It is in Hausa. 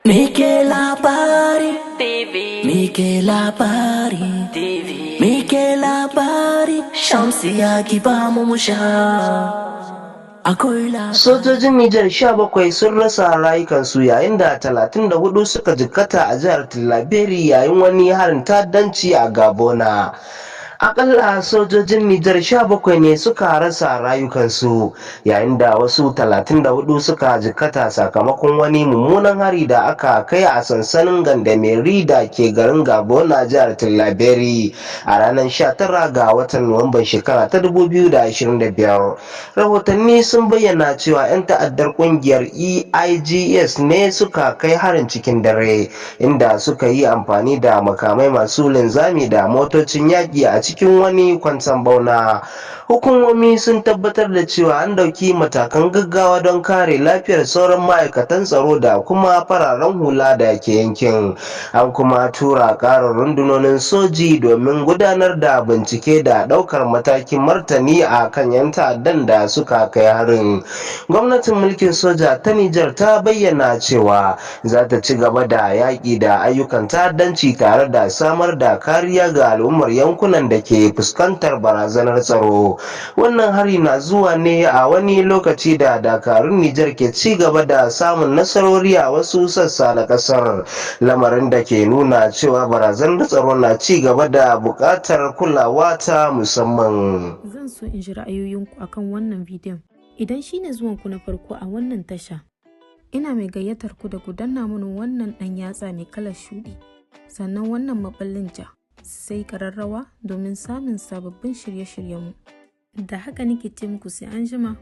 Mike labari TV, Mike labari TV, Mike labari Shamsiya ki ba mu sha. Sojojin Nijar 17 sun rasa rayukansu yayin da 34 suka jikkata a jihar Tillaberi yayin wani harin ta'addanci a Gabona. Akalla sojojin Nijar 17 ne suka rasa rayukansu yayin da wasu 34 suka jikkata sakamakon wani mummunan hari da aka kai a sansanin Gandameri da ke garin Gabona jihar Tillaberi a ranar 19 ga watan Nuwamban shekara ta 2025. Rahotanni sun bayyana cewa 'yan ta'addar kungiyar EIGS ne suka kai harin cikin dare inda suka yi amfani da makamai masu linzami da motocin yaƙi a cikin wani kwanton bauna. Hukumomi sun tabbatar da cewa an dauki matakan gaggawa don kare lafiyar sauran ma'aikatan tsaro da kuma fararen hula da ke yankin. An kuma tura ƙarin rundunonin soji domin gudanar da bincike da ɗaukar matakin martani a kan 'yan ta'addan da suka kai harin. Gwamnatin mulkin soja ta Nijar ta bayyana cewa za ta ci gaba da yaƙi da ayyukan ta'addanci tare da samar da kariya ga al'ummar yankunan da ke fuskantar barazanar tsaro. Wannan hari na zuwa ne a wani lokaci da dakarun Nijar ke ci gaba da samun nasarori a wasu sassa na ƙasar, lamarin da ke nuna cewa barazanar tsaro na ci gaba da buƙatar kulawa ta musamman. Zan so in ji ra'ayoyinku akan wannan bidiyon. Idan shine zuwanku na farko a wannan tasha, ina mai gayyatar ku da ku danna mana wannan ɗan yatsa mai kalar shuɗi, sannan wannan maɓallin ja, sai ƙararrawa domin samun sababbin shirye-shiryenmu. Da haka nake ce muku sai an jima.